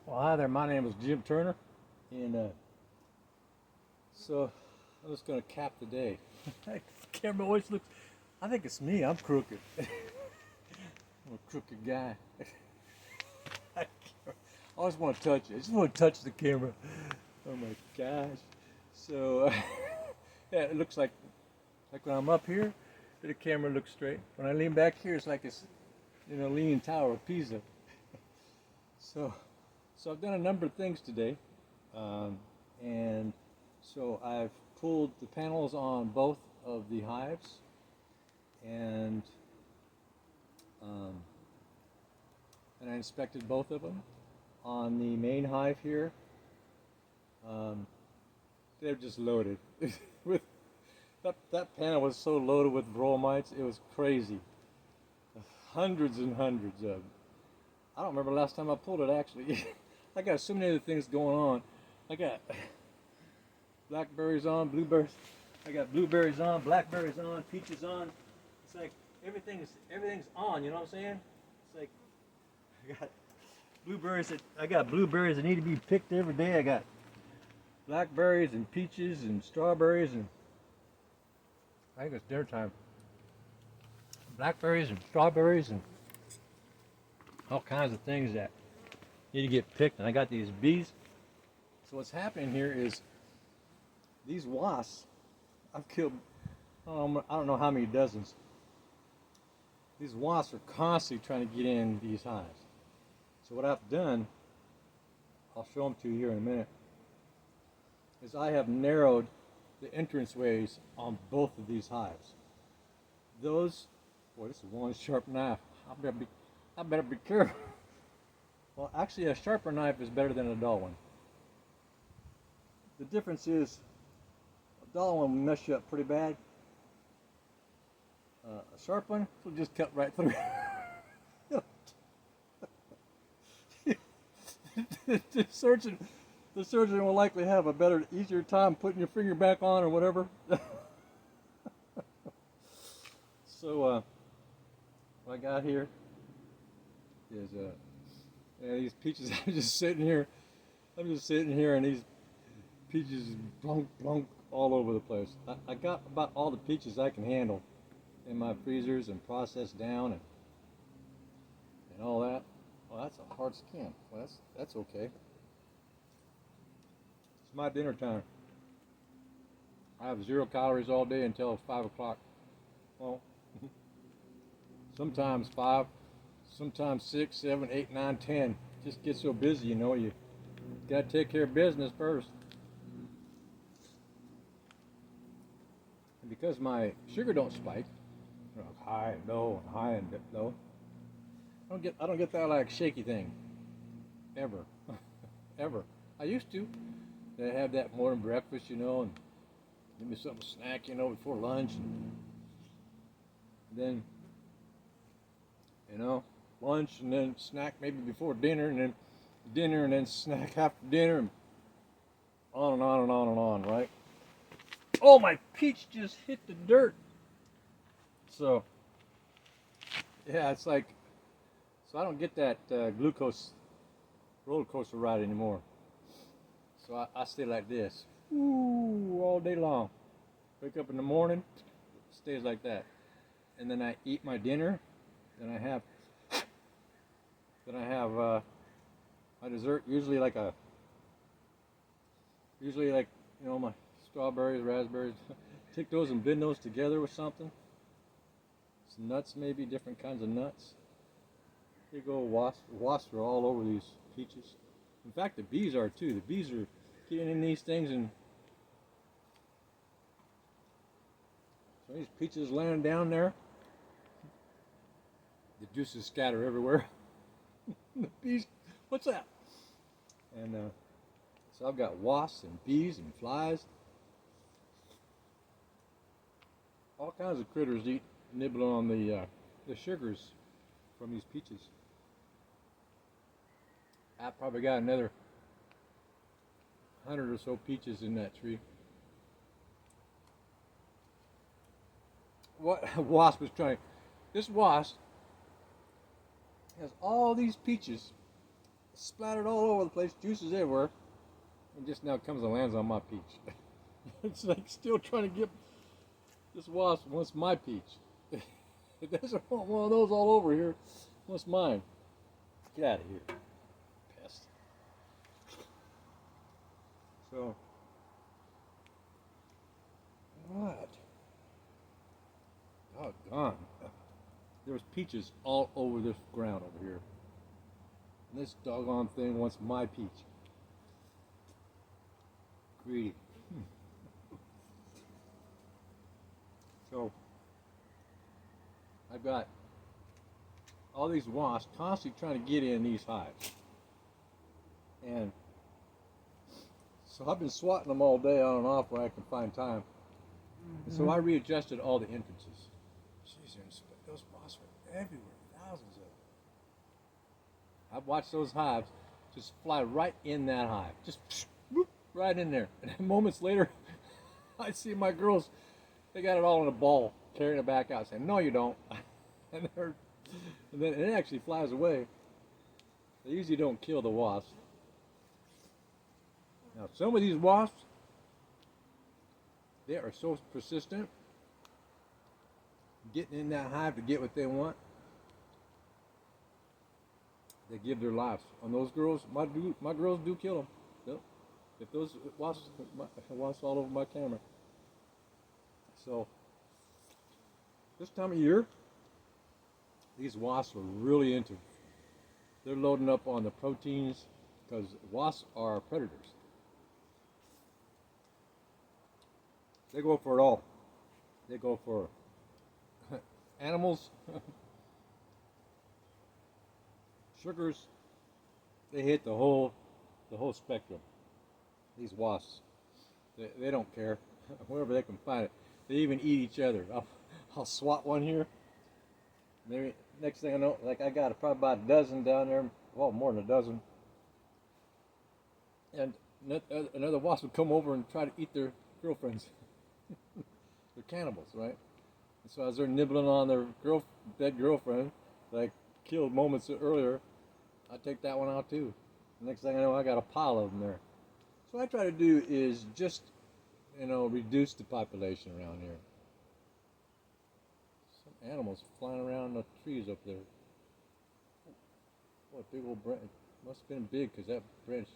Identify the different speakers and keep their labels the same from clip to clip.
Speaker 1: Well, hi there. My name is Jim Turner, and so I'm just going to cap the day. The camera always looks. I think it's me. I'm crooked. I'm a crooked guy. I always want to touch it. I just want to touch the camera. Oh my gosh. So yeah, it looks like when I'm up here, the camera looks straight. When I lean back here, it's like it's Leaning Tower of Pisa. So I've done a number of things today, and so I've pulled the panels on both of the hives, and um, I inspected both of them. On the main hive here, they're just loaded with that panel was so loaded with varroa mites, it was crazy. Hundreds and hundreds of them. I don't remember the last time I pulled it actually. I got so many other things going on. I got blackberries on, blueberries. I got blueberries on, blackberries on, peaches on. It's like everything's on. You know what I'm saying? It's like I got blueberries that need to be picked every day. I got blackberries and peaches and strawberries, and I think it's dinner time. Blackberries and strawberries and all kinds of things that need to get picked. And I got these bees. So what's happening here is these wasps, I've killed, I don't know how many dozens. These wasps are constantly trying to get in these hives. So what I've done, I'll show them to you here in a minute, is I have narrowed the entranceways on both of these hives. Those, boy, this is one sharp knife. I better be careful. Well, actually, a sharper knife is better than a dull one. The difference is, a dull one will mess you up pretty bad. A sharp one will just cut right through. the surgeon will likely have a better, easier time putting your finger back on or whatever. So, what I got here is these peaches. I'm just sitting here, and these peaches blunk all over the place. I got about all the peaches I can handle in my freezers and processed down and all that. Well, that's a hard skin. Well, that's okay. It's my dinner time. I have 0 calories all day until 5 o'clock. Well, sometimes 5, sometimes 6, 7, 8, 9, 10. Just get so busy, you gotta take care of business first. And because my sugar don't spike, high and low and high and low, I don't get that like shaky thing. Ever. Ever. I used to. They have that morning breakfast, and give me something to snack, before lunch, and then lunch, and then snack maybe before dinner, and then dinner, and then snack after dinner, and on and on and on and on, right? Oh, my peach just hit the dirt. So, yeah, it's like, so I don't get that glucose roller coaster ride anymore. So I stay like this, all day long. Wake up in the morning, stays like that, and then I eat my dinner. Then I have my dessert, usually like my strawberries, raspberries. Take those and blend those together with something. Some nuts, maybe different kinds of nuts. Here you go, wasps are all over these peaches. In fact, the bees are too. The bees are getting in these things, and so these peaches laying down there. The juices scatter everywhere. The bees, what's that? And so I've got wasps and bees and flies. All kinds of critters nibbling on the sugars from these peaches. I've probably got another 100 or so peaches in that tree. What a wasp was trying. This wasp has all these peaches splattered all over the place, juices everywhere, and just now comes and lands on my peach. It's like still trying to get this wasp wants my peach. It doesn't want one of those all over here. It wants mine. Get out of here, pest. So, what? Doggone. There was peaches all over this ground over here. And this doggone thing wants my peach. Greedy. So, I've got all these wasps constantly trying to get in these hives. And so I've been swatting them all day on and off when I can find time. And so I readjusted all the entrances. Jeez, those wasps are everywhere, thousands of them. I've watched those hives just fly right in that hive, just whoop, right in there. And moments later, I see my girls, they got it all in a ball, carrying it back out, saying, "No, you don't." And then it actually flies away. They usually don't kill the wasps. Now, some of these wasps, they are so persistent, getting in that hive to get what they want. They give their lives. On those girls, my girls do kill them. Yep. If those wasps all over my camera. So, this time of year, these wasps are really into, they're loading up on the proteins because wasps are predators. They go for it all. They go for animals, sugars. They hit the whole spectrum. These wasps, they don't care. Wherever they can find it. They even eat each other. I'll swat one here. Maybe next thing I know, like I got probably about a dozen down there. Well, more than a dozen. And another wasp would come over and try to eat their girlfriends. They're cannibals, right? And so as they're nibbling on their dead girlfriend that I killed moments earlier, I take that one out too. The next thing I know, I got a pile of them there. So what I try to do is just, reduce the population around here. Some animals flying around the trees up there. What big old branch! Must have been big because that big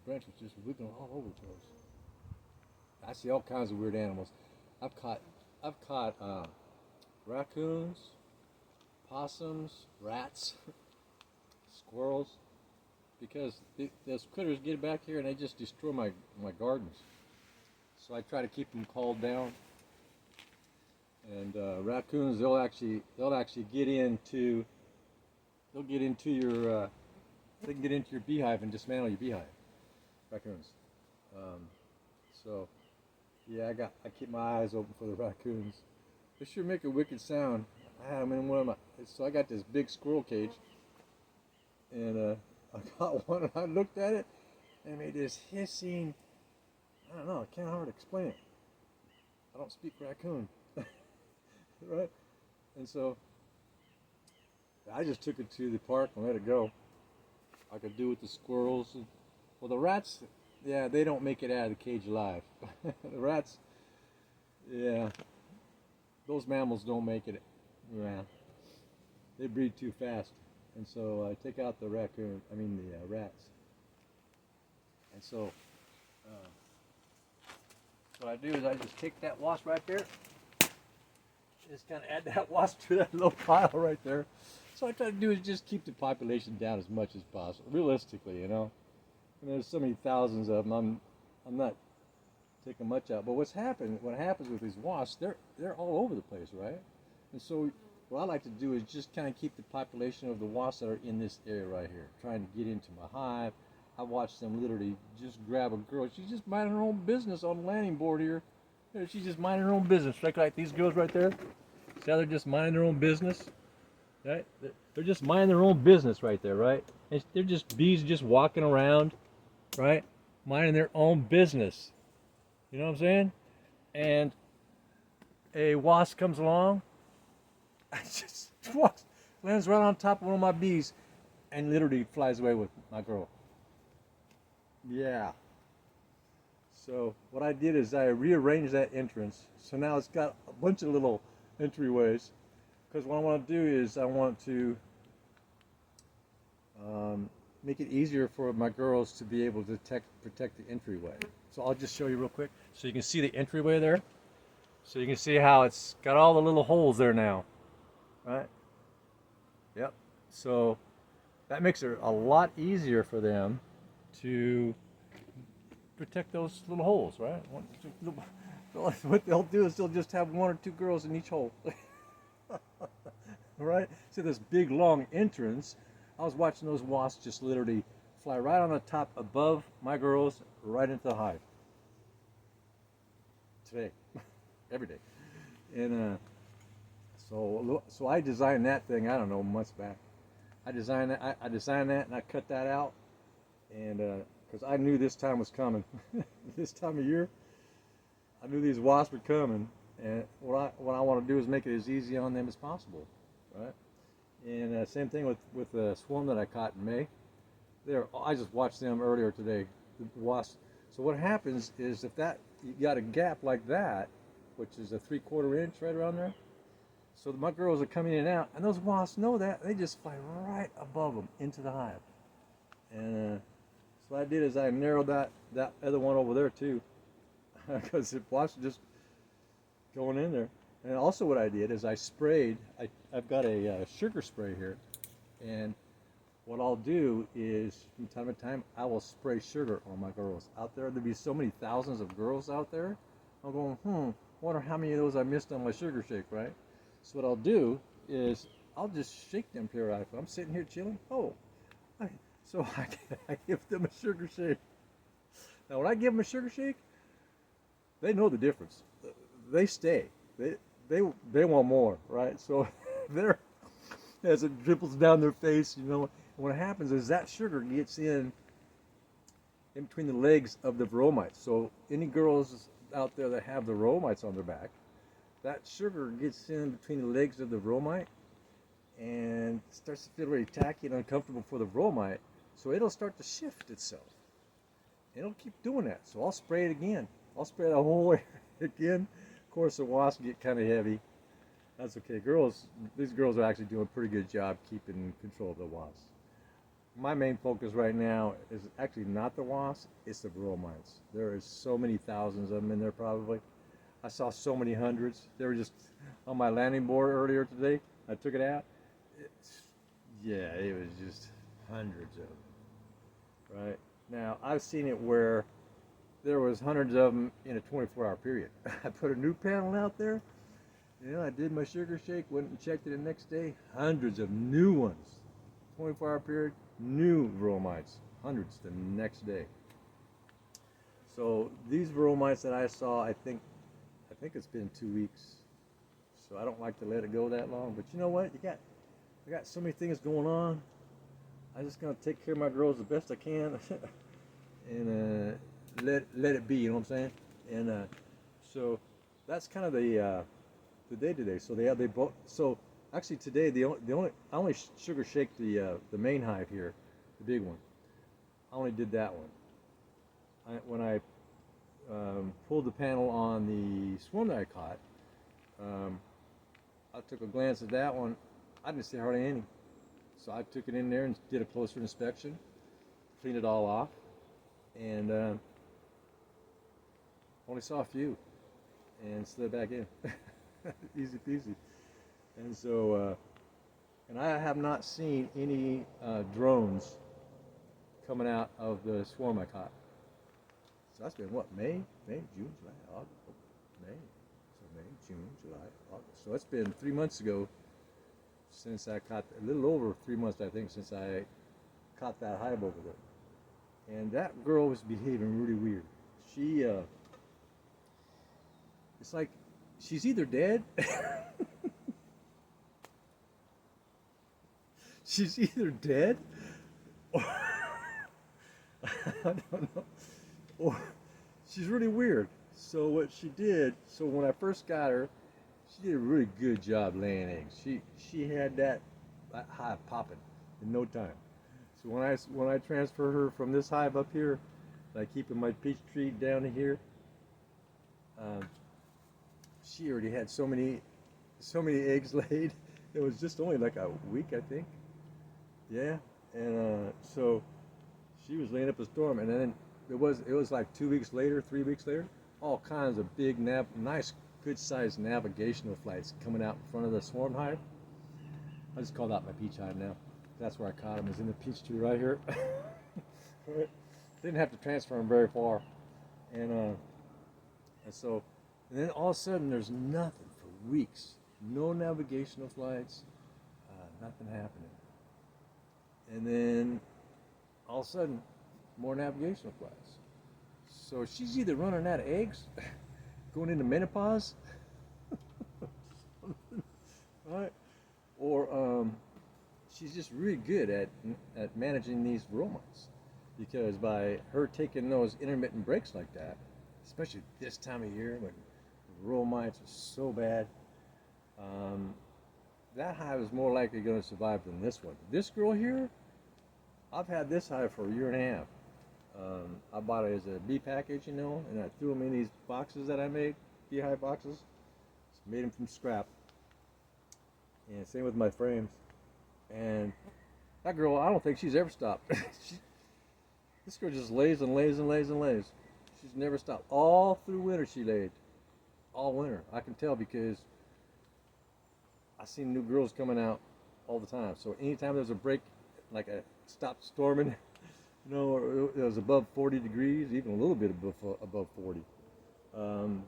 Speaker 1: branch was just wiggling all over the place. I see all kinds of weird animals. I've caught raccoons, possums, rats, squirrels, because those critters get back here and they just destroy my gardens. So I try to keep them called down. And raccoons, they'll actually get into your they can get into your beehive and dismantle your beehive. Raccoons. So yeah, I keep my eyes open for the raccoons. They sure make a wicked sound. I had them in one of my. So I got this big squirrel cage, and I got one and I looked at it, and it made this hissing. I don't know. I can't hardly explain it. I don't speak raccoon, right? And so I just took it to the park and let it go. I could do with the squirrels. Well, the rats, yeah, they don't make it out of the cage alive. The rats, yeah, those mammals don't make it. Yeah, they breed too fast. And so I take out the rats. And so what I do is I just take that wasp right there, just kind of add that wasp to that little pile right there. So what I try to do is just keep the population down as much as possible, realistically, And there's so many thousands of them. I'm not taking much out. But what happens with these wasps? They're all over the place, right? And so what I like to do is just kind of keep the population of the wasps that are in this area right here, trying to get into my hive. I watch them literally just grab a girl. She's just minding her own business on the landing board here. She's just minding her own business, like these girls right there. See how they're just minding their own business? Right? They're just minding their own business right there, right? And they're just bees just walking around, right? Minding their own business. You know what I'm saying? And a wasp comes along, just walks, lands right on top of one of my bees, and literally flies away with my girl. Yeah. So what I did is I rearranged that entrance. So now it's got a bunch of little entryways. Because what I want to do is I want to make it easier for my girls to be able to protect the entryway. So I'll just show you real quick. So you can see the entryway there. So you can see how it's got all the little holes there now, right? Yep. So that makes it a lot easier for them to protect those little holes, right? What they'll do is they'll just have 1 or 2 girls in each hole. Right? See this big long entrance. I was watching those wasps just literally fly right on the top above my girls, right into the hive. Today, every day. And so I designed that thing, I don't know, months back. I designed that and I cut that out, and because I knew this time was coming. This time of year, I knew these wasps were coming, and what I want to do is make it as easy on them as possible, right? And same thing with the swarm that I caught in May. I just watched them earlier today, the wasps. So what happens is if you got a gap like that, which is a 3/4 inch right around there. So my girls are coming in and out, and those wasps know that. They just fly right above them into the hive. And so what I did is I narrowed that other one over there too, because the wasps are just going in there. And also what I did is I sprayed. I've got a sugar spray here, and what I'll do is from time to time I will spray sugar on my girls out there. There'll be so many thousands of girls out there. I'm going, wonder how many of those I missed on my sugar shake, right? So what I'll do is I'll just shake them periodically. I'm sitting here chilling. So I give them a sugar shake. Now when I give them a sugar shake, they know the difference. They stay. They want more, right? So they're, as it dribbles down their face, what happens is that sugar gets in between the legs of the varroa mites. So any girls out there that have the varroa mites on their back, that sugar gets in between the legs of the varroa mite and starts to feel really tacky and uncomfortable for the varroa mite. So it'll start to shift itself. It'll keep doing that. So I'll spray it again. I'll spray the whole way again. Of course, the wasps get kind of heavy. That's okay. These girls are actually doing a pretty good job keeping control of the wasps. My main focus right now is actually not the wasps, it's the varroa mites. There is so many thousands of them in there probably. I saw so many hundreds. They were just on my landing board earlier today. I took it out. It was just hundreds of them. Right? Now, I've seen it where there was hundreds of them in a 24-hour period. I put a new panel out there. I did my sugar shake, went and checked it the next day. Hundreds of new ones. 24-hour period, new varroa mites. Hundreds the next day. So these varroa mites that I saw, I think it's been 2 weeks. So I don't like to let it go that long. But you know what? I got so many things going on. I'm just gonna take care of my girls the best I can, and let it be. You know what I'm saying? And so that's kind of the day today. So they both. So actually today I only sugar shake the main hive here, the big one. I only did that one. When I pulled the panel on the swarm that I caught, I took a glance at that one. I didn't see hardly any. So I took it in there and did a closer inspection, cleaned it all off, and only saw a few, and slid back in. Easy peasy. And so, and I have not seen any drones coming out of the swarm I caught. So that's been what, May, June, July, August, May. So May, June, July, August. So it's been 3 months ago since I caught, a little over 3 months I think, since I caught that hive over there. And that girl was behaving really weird. She, it's like she's either dead, she's either dead, or I don't know, or she's really weird. So what she did, so when I first got her, she did a really good job laying eggs. She had that hive popping in no time. So when I transfer her from this hive up here, I keep in my peach tree down here. Um, she already had so many eggs laid. It was just only like a week, I think. Yeah, and so she was laying up a storm, and then it was like 2 weeks later, 3 weeks later, all kinds of big nice, good sized navigational flights coming out in front of the swarm hive. I just call that my peach hive now. That's where I caught them, is in the peach tree right here. Right. Didn't have to transfer them very far, and so, and then all of a sudden there's nothing for weeks. No navigational flights, nothing happening. And then all of a sudden, more navigational flights. So she's either running out of eggs, going into menopause, right? Or she's just really good at managing these Varroa mites. Because by her taking those intermittent breaks like that, especially this time of year when Varroa mites are so bad, that hive is more likely going to survive than this one. This girl here, I've had this hive for a year and a half. I bought it as a bee package, you know, and I threw them in these boxes that I made, beehive boxes. Just made them from scrap. And same with my frames. And that girl, I don't think she's ever stopped. This girl just lays and lays and lays and lays. She's never stopped. All through winter she laid. All winter. I can tell because I seen new girls coming out all the time. So anytime there's a break, like a stopped storming, you know, or it was above 40 degrees, even a little bit above 40,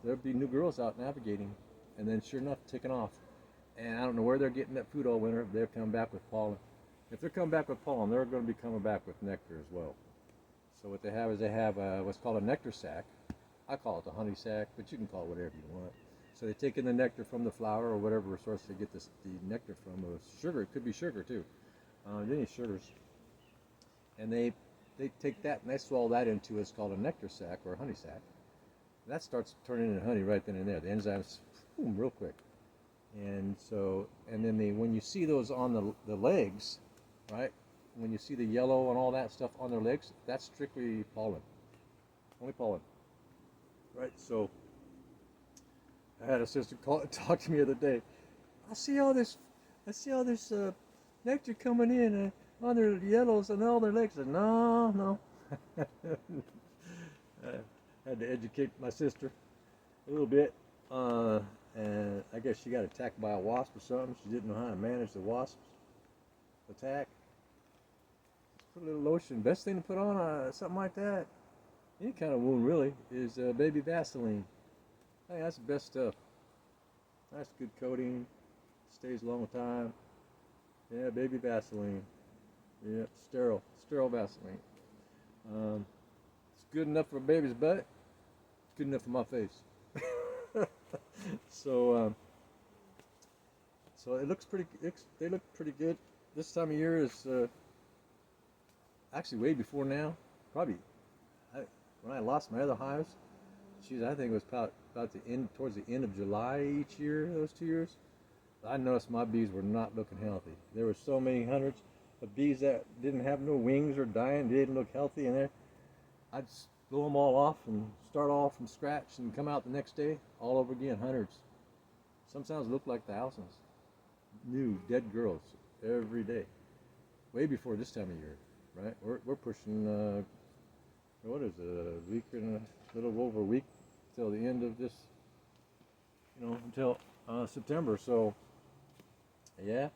Speaker 1: there'd be new girls out navigating, and then sure enough, taking off. And I don't know where they're getting that food all winter. They're coming back with pollen. If they're coming back with pollen, they're going to be coming back with nectar as well. So what they have is they have what's called a nectar sac. I call it the honey sac, but you can call it whatever you want. So they take in the nectar from the flower or whatever source they get the nectar from, or sugar. It could be sugar too. Any sugars. And they take that and they swallow that into what's called a nectar sac or a honey sac. That starts turning into honey right then and there. The enzymes, boom, real quick. And so, and then when you see those on the legs, right? When you see the yellow and all that stuff on their legs, that's strictly pollen. Only pollen. Right? So, I had a sister talk to me the other day. I see all this nectar coming in on their yellows and all their legs. I said, no. I had to educate my sister a little bit. And I guess she got attacked by a wasp or something. She didn't know how to manage the wasp's attack. Just put a little lotion. Best thing to put on something like that, any kind of wound really, is baby Vaseline. Hey, that's the best stuff. Nice good coating. Stays a long time. Yeah, baby Vaseline. Yeah, sterile Vaseline. It's good enough for a baby's butt. It's good enough for my face. So it looks pretty. They look pretty good. This time of year is actually way before now. Probably when I lost my other hives. I think it was about towards the end of July each year. Those 2 years, I noticed my bees were not looking healthy. There were so many hundreds of bees that didn't have no wings or dying. They didn't look healthy, and I'd blow them all off and start all from scratch and come out the next day all over again, hundreds. Sometimes it looked like thousands. New dead girls every day. Way before this time of year, right? We're pushing what is it, a week and a little over a week till the end of this, until September. So yeah,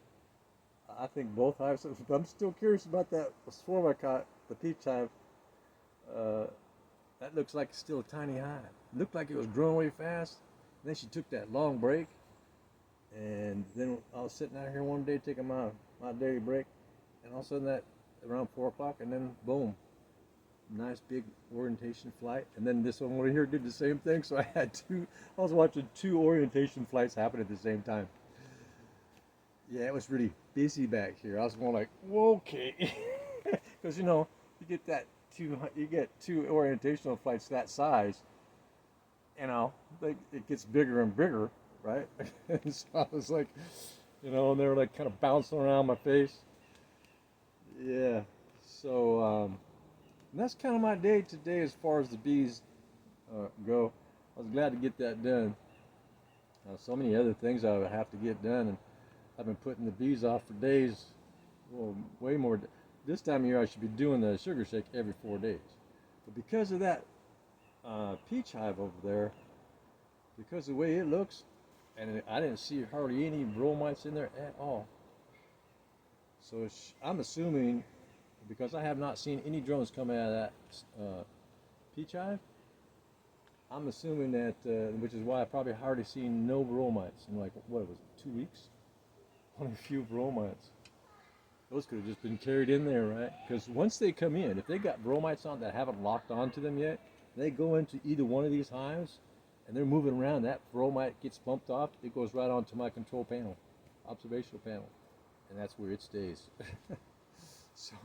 Speaker 1: I think both hives. I'm still curious about that swarm I caught, the peach hive. That looks like it's still a tiny hive. It looked like it was growing way fast. And then she took that long break. And then I was sitting out here one day taking my daily break. And all of a sudden around 4 o'clock, and then boom. Nice big orientation flight. And then this one over here did the same thing. So I was watching 2 orientation flights happen at the same time. Yeah, it was really busy back here. I was going like, whoa, okay. Because you get 2 orientational flights that size, it gets bigger and bigger, right? And so I was like, and they were like kind of bouncing around my face. Yeah, So and that's kind of my day today as far as the bees go. I was glad to get that done. So many other things I would have to get done, and I've been putting the bees off for days. Well, way more. This time of year, I should be doing the sugar shake every 4 days. But because of that peach hive over there, because of the way it looks, and I didn't see hardly any bromites in there at all. So I'm assuming, because I have not seen any drones come out of that peach hive, I'm assuming that, which is why I probably hardly seen no bromites in like, what was it, 2 weeks? Only a few bromites. Those could have just been carried in there, right? Because once they come in, if they got bromites on that haven't locked onto them yet, they go into either one of these hives and they're moving around. That bromite gets bumped off, it goes right onto my control panel, observational panel, and that's where it stays. So,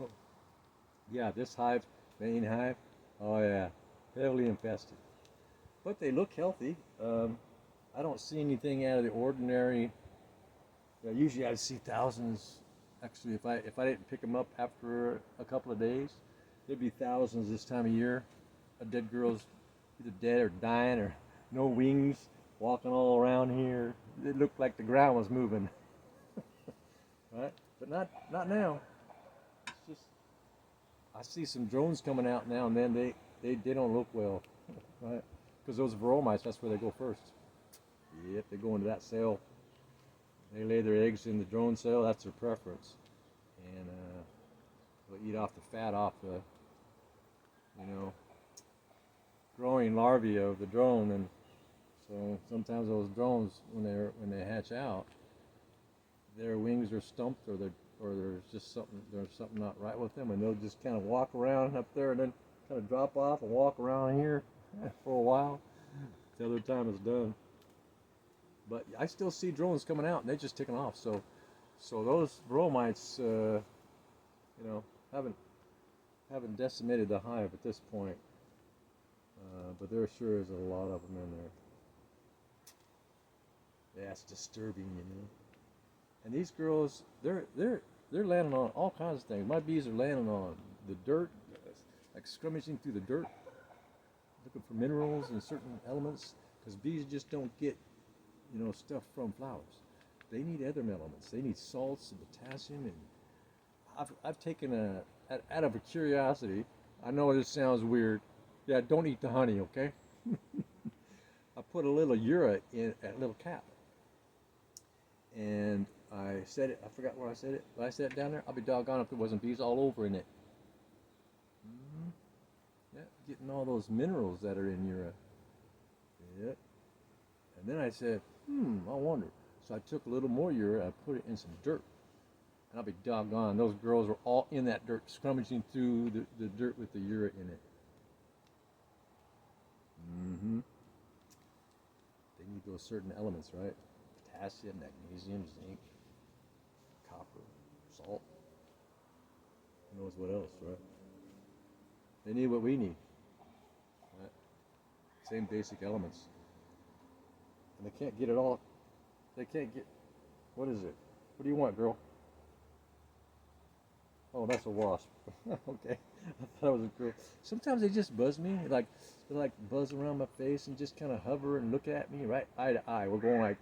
Speaker 1: yeah, this hive, main hive, oh yeah, heavily infested. But they look healthy. I don't see anything out of the ordinary. Yeah, usually I see thousands. Actually, if I didn't pick them up after a couple of days, there'd be thousands this time of year of dead girls, either dead or dying or no wings, walking all around here. It looked like the ground was moving, right? But not now. It's just I see some drones coming out now and then. They don't look well, right? Because those varroa mites, that's where they go first. Yep, they go into that cell. They lay their eggs in the drone cell. That's their preference, and they'll eat off the fat off the, growing larvae of the drone. And so sometimes those drones, when they hatch out, their wings are stumped, or there's something not right with them, and they'll just kind of walk around up there and then kind of drop off and walk around here for a while till their time is done. But I still see drones coming out, and they're just taking off. So those bromites, haven't decimated the hive at this point. But there sure is a lot of them in there. That's disturbing, And these girls, they're landing on all kinds of things. My bees are landing on the dirt, like scrummaging through the dirt, looking for minerals and certain elements. Because bees just don't get stuff from flowers. They need other elements. They need salts and potassium. And I've taken out of a curiosity. I know this sounds weird. Yeah, don't eat the honey, okay? I put a little urea in a little cap, and I said it. I forgot where I said it, but I said it down there. I'll be doggone if there wasn't bees all over in it. Yeah, getting all those minerals that are in urea. Yep. And then I said, I wonder. So I took a little more urea, I put it in some dirt. And I'll be doggone, those girls were all in that dirt, scrummaging through the dirt with the urea in it. They need those certain elements, right? Potassium, magnesium, zinc, copper, salt. Who knows what else, right? They need what we need. Right? Same basic elements. And they can't get it all. They can't get. What is it? What do you want, girl? Oh, that's a wasp. Okay, I thought it was a girl. Sometimes they just buzz me, they like buzz around my face and just kind of hover and look at me, right, eye to eye. We're going like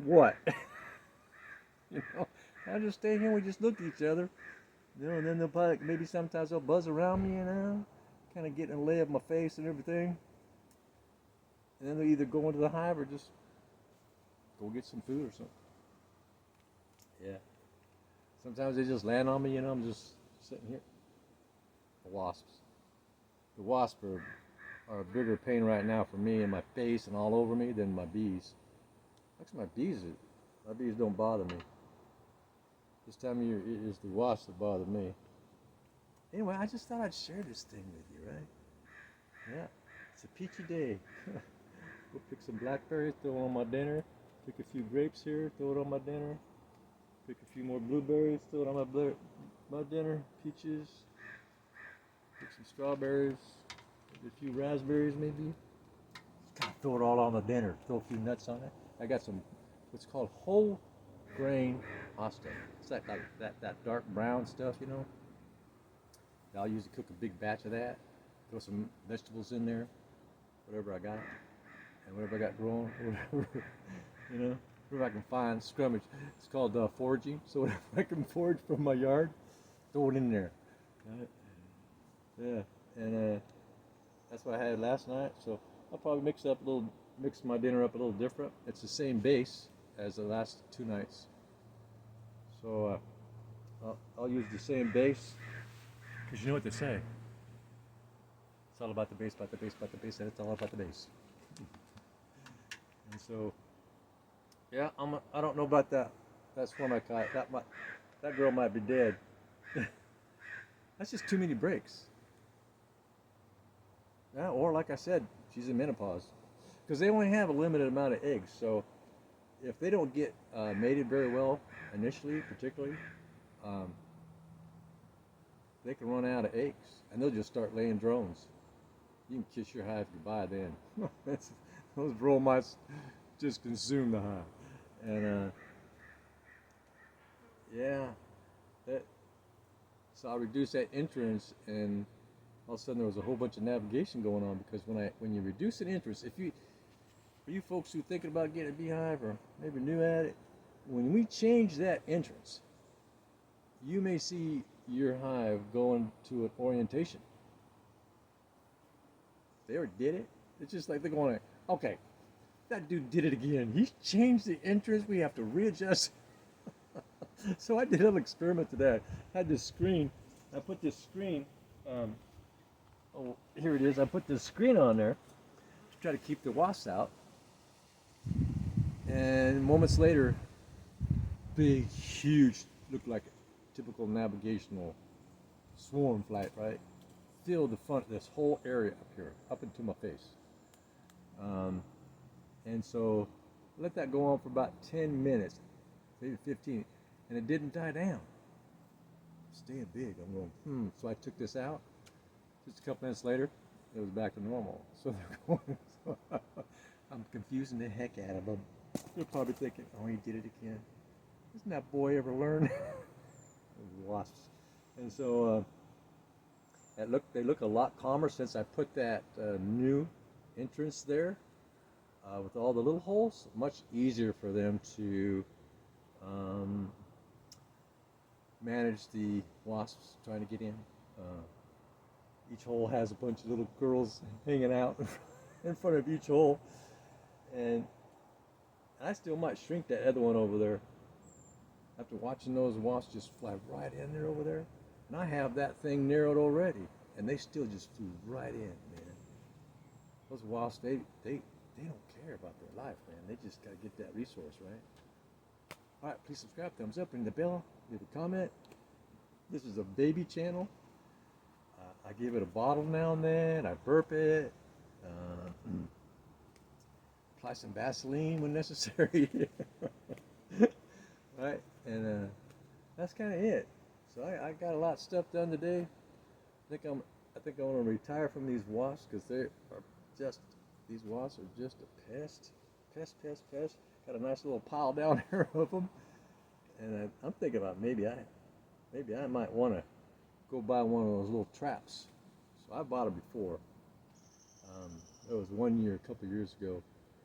Speaker 1: what? I just stay here and we just look at each other, and then they'll probably, maybe sometimes they'll buzz around me, kind of getting a lay of my face and everything. And then they'll either go into the hive or just go get some food or something. Yeah. Sometimes they just land on me, I'm just sitting here. The wasps. The wasps are a bigger pain right now for me in my face and all over me than my bees. Actually, my bees don't bother me. This time of year, it is the wasps that bother me. Anyway, I just thought I'd share this thing with you, right? Yeah, it's a peachy day. Go pick some blackberries, throw it on my dinner. Pick a few grapes here, throw it on my dinner. Pick a few more blueberries, throw it on my dinner. Peaches. Pick some strawberries. Maybe a few raspberries, maybe. God, throw it all on the dinner. Throw a few nuts on it. I got some what's called whole grain pasta. It's that dark brown stuff, I'll usually cook a big batch of that, throw some vegetables in there, whatever I got, and whatever I got growing, whatever, you know, whatever I can find, scrummage. It's called foraging. So whatever I can forage from my yard, throw it in there. Right? Yeah, and that's what I had last night. So I'll probably mix my dinner up a little different. It's the same base as the last 2 nights. So I'll use the same base, because you know what they say. It's all about the base, about the base, about the base, and it's all about the base. And so, yeah, I don't know about that. That's one I caught. That girl might be dead. That's just too many breaks. Yeah, or like I said, she's in menopause, because they only have a limited amount of eggs. So if they don't get mated very well initially, particularly, they can run out of eggs, and they'll just start laying drones. You can kiss your hive goodbye then. Those drone mice just consume the hive, and yeah, so I reduced that entrance, and all of a sudden there was a whole bunch of navigation going on, because when you reduce an entrance, for you folks who are thinking about getting a beehive or maybe new at it, when we change that entrance, you may see your hive going to an orientation. They already did it. It's just like they're going, okay, that dude did it again. He's changed the entrance. We have to readjust. So I did a little experiment today. I had this screen. I put this screen. Oh, here it is. I put this screen on there to try to keep the wasps out. And moments later, big, huge, looked like a typical navigational swarm flight, right? Filled the front of this whole area up here, up into my face. And so let that go on for about 10 minutes, maybe 15, and it didn't die down. Staying big. I'm going, So I took this out. Just a couple minutes later, it was back to normal. So they're going, I'm confusing the heck out of them. They're probably thinking, oh, he did it again. Doesn't that boy ever learn? Wasps. And so they look a lot calmer since I put that new entrance there with all the little holes. Much easier for them to manage the wasps trying to get in. Each hole has a bunch of little girls hanging out in front of each hole, and I still might shrink that other one over there after watching those wasps just fly right in there over there. And I have that thing narrowed already, and they still just flew right in, man. Those wasps, they don't care about their life, man. They just gotta get that resource, right? All right, please subscribe, thumbs up, ring the bell, leave a comment. This is a baby channel. I give it a bottle now and then. I burp it. Apply some Vaseline when necessary. Right, and that's kind of it. So I got a lot of stuff done today. I think I'm going to retire from these wasps, because these wasps are just a pest. Got a nice little pile down there of them, and I'm thinking about maybe I might want to go buy one of those little traps. So I bought them before. It was a couple of years ago,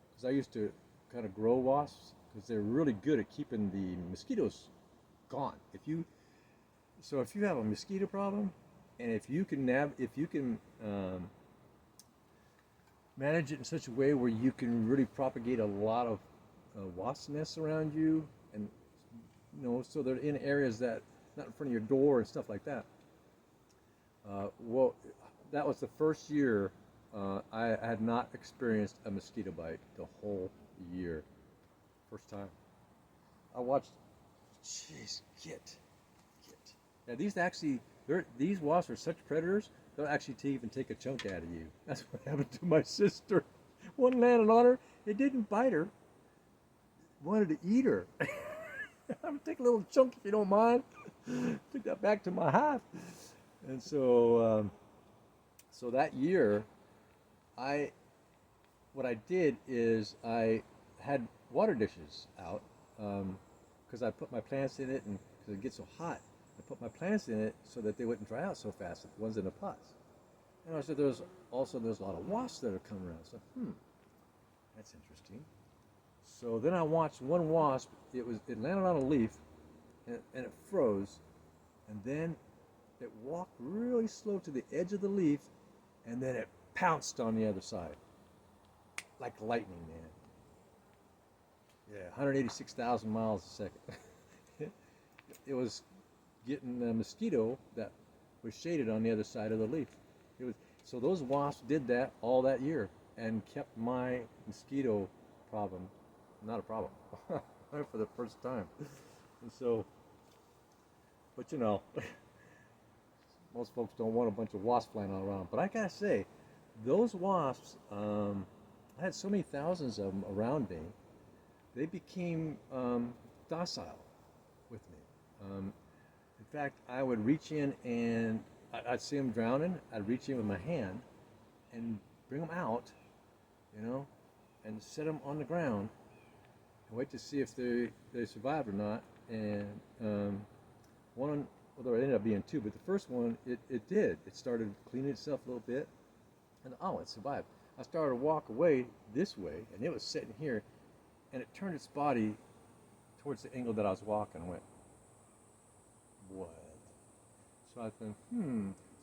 Speaker 1: because I used to kind of grow wasps, because they're really good at keeping the mosquitoes gone. If you have a mosquito problem, and if you can manage it in such a way where you can really propagate a lot of wasp nests around you, and so they're in areas that not in front of your door and stuff like that. Well, that was the first year I had not experienced a mosquito bite the whole year. First time. I watched. Jeez, get. Now these wasps are such predators. They'll actually even take a chunk out of you. That's what happened to my sister. One landed on her. It didn't bite her. Wanted to eat her. I'm gonna take a little chunk if you don't mind. Took that back to my hive. And so, so that year, what I did is I had water dishes out, because I put my plants in it, and because it gets so hot, I put my plants in it so that they wouldn't dry out so fast, the ones in the pots. And I said there's a lot of wasps that are coming around. So, that's interesting. So then I watched one wasp. It landed on a leaf, and it froze, and then it walked really slow to the edge of the leaf, and then it pounced on the other side, like lightning, man. Yeah, 186,000 miles a second. It was getting a mosquito that was shaded on the other side of the leaf. So those wasps did that all that year and kept my mosquito problem not a problem for the first time. And so, but you know, most folks don't want a bunch of wasps flying all around. But I gotta say, those wasps, I had so many thousands of them around me, they became docile with me. In fact, I would reach in and I'd see them drowning. I'd reach in with my hand and bring them out, you know, and set them on the ground and wait to see if they survived or not. And well, there ended up being two, but the first one, it did. It started cleaning itself a little bit, and it survived. I started to walk away this way, and it was sitting here, and it turned its body towards the angle that I was walking. And went, what? So I thought,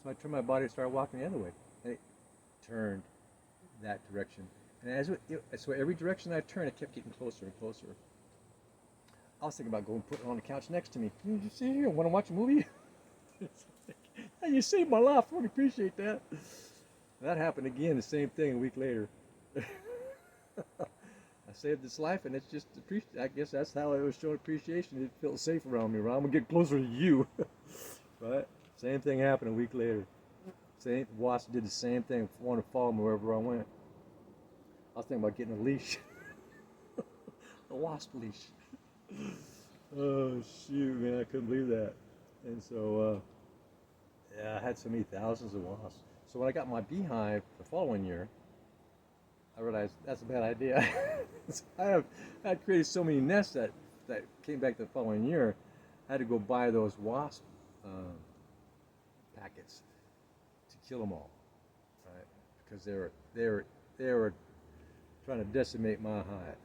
Speaker 1: So I turned my body and started walking the other way, and it turned that direction. And so every direction I turned, it kept getting closer and closer. I was thinking about going and putting it on the couch next to me. You sit here, want to watch a movie? Hey, you saved my life. I really appreciate that. That happened again, the same thing a week later. I saved its life, and it's just I guess that's how it was showing appreciation. It felt safe around me. I'm gonna get closer to you, right? Same thing happened a week later. Wasp did the same thing. Wanted to follow me wherever I went. I was thinking about getting a leash, a wasp leash. Oh shoot, man! I couldn't believe that. And so, yeah, I had so many thousands of wasps. So when I got my beehive the following year, I realized that's a bad idea. So I had created so many nests that came back the following year. I had to go buy those wasp packets to kill them all, right? Because they were trying to decimate my hive.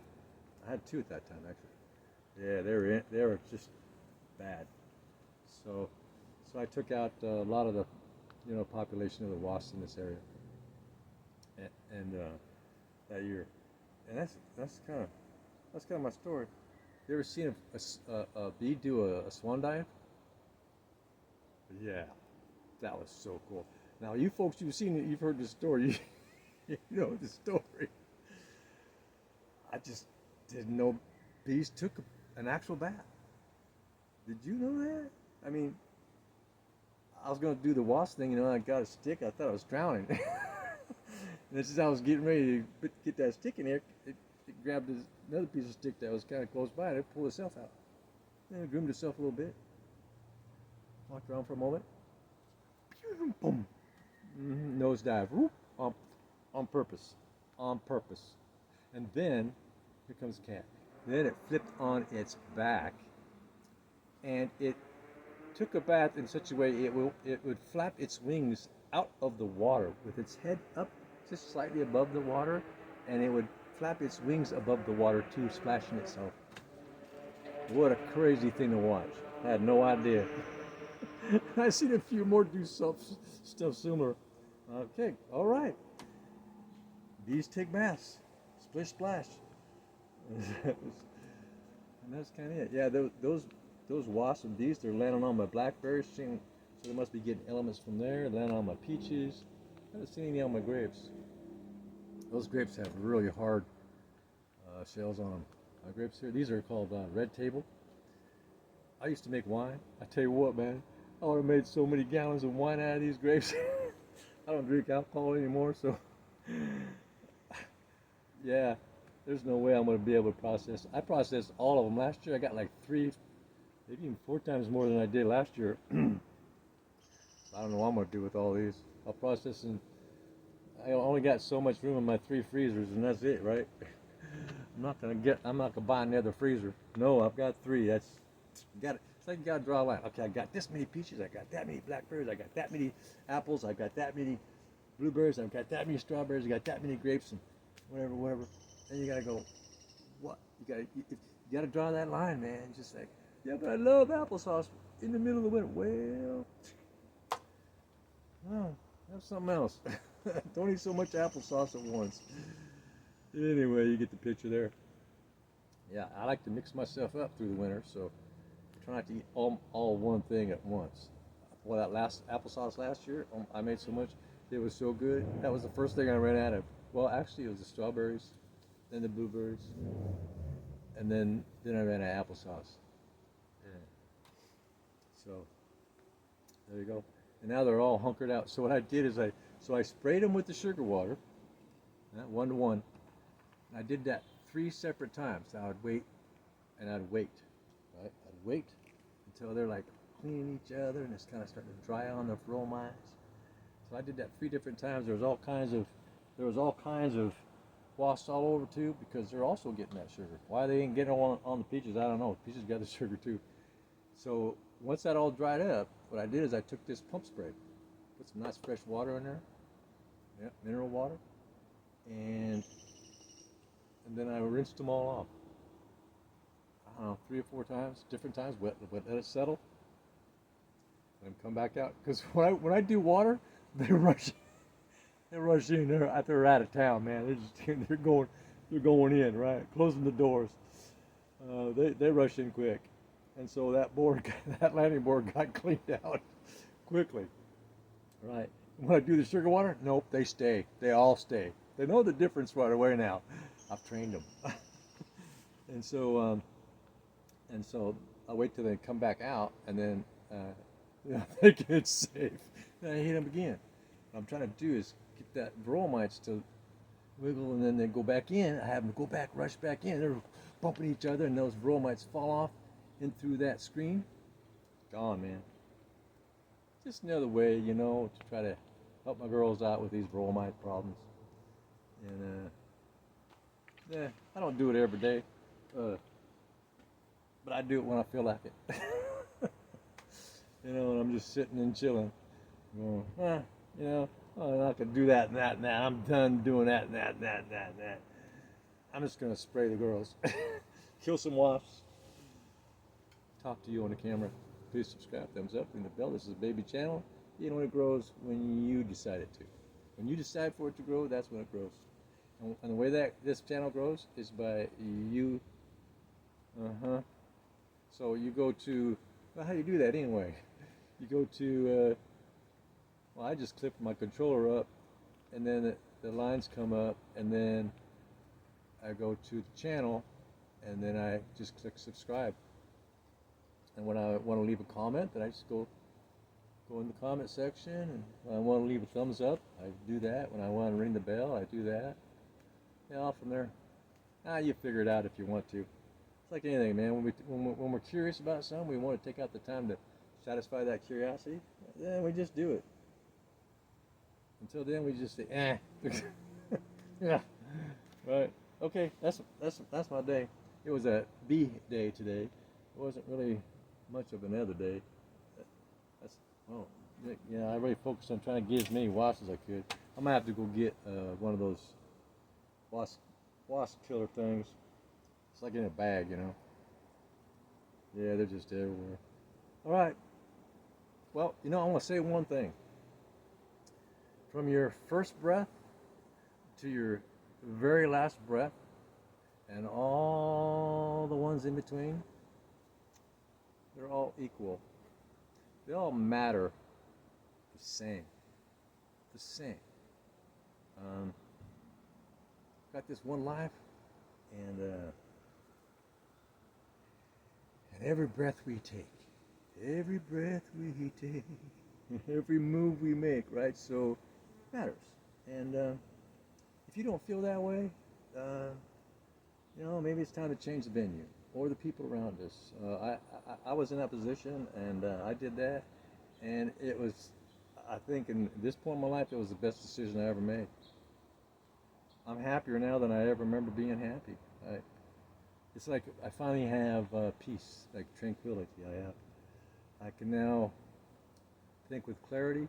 Speaker 1: I had two at that time, actually. Yeah, they were just bad. So I took out a lot of the population of the wasps in this area, and that year, and that's kind of my story. You ever seen a bee do a swan dive? Yeah, that was so cool. Now, you folks, you've heard the story. You know the story. I just didn't know bees took an actual bath. Did you know that? I mean, I was going to do the wasp thing, I got a stick. I thought I was drowning. And as I was getting ready to get that stick in there, it grabbed another piece of stick that was kind of close by, and it pulled itself out. And it groomed itself a little bit. Walked around for a moment. Boom. Nose dive. On purpose. On purpose. And then, here comes the cat. Then it flipped on its back, and it took a bath in such a way it would flap its wings out of the water with its head up just slightly above the water, and it would flap its wings above the water too, splashing itself. What a crazy thing to watch. I had no idea. I've seen a few more do stuff similar. Okay, all right. Bees take baths. Splish splash. And that's kind of it. Yeah, those wasps and bees, they're landing on my blackberries, so they must be getting elements from there, landing on my peaches. I haven't seen any on my grapes. Those grapes have really hard shells on them. My grapes here, these are called Red Table. I used to make wine. I tell you what, man, I would have made so many gallons of wine out of these grapes. I don't drink alcohol anymore, so yeah, there's no way I'm going to be able to process. I processed all of them last year. I got like 3, maybe even 4 times more than I did last year. I don't know what I'm going to do with all these. I'll process, and I only got so much room in my 3 freezers, and that's it, right? I'm not gonna buy another freezer. No, I've got 3. It's like you gotta draw a line. Okay, I got this many peaches, I got that many blackberries, I got that many apples, I got that many blueberries, I've got that many strawberries, I got that many grapes, and whatever. Then you gotta go, what? You gotta draw that line, man. Just like, yeah, but I love applesauce in the middle of the winter. Well, no, have something else. Don't eat so much applesauce at once. Anyway, you get the picture there. Yeah, I like to mix myself up through the winter, so try not to eat all one thing at once. Well, that last applesauce last year, I made so much. It was so good. That was the first thing I ran out of. Well, actually, it was the strawberries, then the blueberries, and then I ran out of applesauce. Yeah. So there you go. And now they're all hunkered out. So what I did is I sprayed them with the sugar water, 1 to 1. And I did that 3 separate times. I would wait, and I'd wait, right? I'd wait until they're like cleaning each other, and it's kind of starting to dry on the bromides. So I did that 3 different times. There was all kinds of wasps all over too, because they're also getting that sugar. Why they ain't getting on the peaches, I don't know. The peaches got the sugar too. So once that all dried up, what I did is I took this pump spray, put some nice fresh water in there, mineral water, and then I rinsed them all off. I don't know, 3 or 4 times, different times. Let it settle, and come back out. Because when I do water, they rush in. They're out of town, man. They're going in, right? Closing the doors. They rush in quick, and so that landing board got cleaned out quickly, right? When I do the sugar water, nope, they stay. They all stay. They know the difference right away now. I've trained them, and so I wait till they come back out, and then they get safe. Then I hit them again. What I'm trying to do is get that bromites to wiggle, and then they go back in. I have them go back, rush back in. They're bumping each other, and those bromites fall off in through that screen. Gone, man. Just another way, to try to help my girls out with these bromide problems. And I don't do it every day, but I do it when I feel like it. And I'm just sitting and chilling, going, I'm not gonna do that and that and that. I'm done doing that and that and that and that and that. I'm just gonna spray the girls, kill some wasps. Talk to you on the camera. Please subscribe, thumbs up, ring the bell. This is a baby channel. It only grows when you decide it to. When you decide for it to grow, that's when it grows. And the way that this channel grows is by you. So you go to, well, how do you do that anyway? You go to, well, I just clip my controller up, and then the lines come up, and then I go to the channel, and then I just click subscribe. And when I want to leave a comment, then I just go in the comment section, and when I want to leave a thumbs up, I do that. When I want to ring the bell, I do that. Off from there. You figure it out if you want to. It's like anything, man. When we're curious about something, we want to take out the time to satisfy that curiosity. Then we just do it. Until then, we just say, yeah, right. Okay, that's my day. It was a bee day today. It wasn't really much of another day. I really focused on trying to get as many wasps as I could. I'm gonna have to go get one of those wasp killer things. It's like in a bag, Yeah, they're just everywhere. All right. Well, I want to say one thing. From your first breath to your very last breath, and all the ones in between, they're all equal. They all matter the same. The same. Got this one life, and every breath we take, every move we make, right? So it matters. And if you don't feel that way, maybe it's time to change the venue or the people around us. I was in that position, and I did that, and it was, I think, in this point in my life, it was the best decision I ever made. I'm happier now than I ever remember being happy. It's like I finally have peace, like tranquility. I have. I can now think with clarity.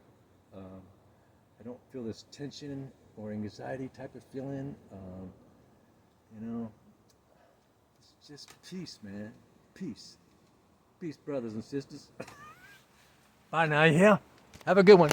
Speaker 1: I don't feel this tension or anxiety type of feeling. You know, it's just peace, man. Peace. Peace, brothers and sisters. Bye now, yeah? Have a good one.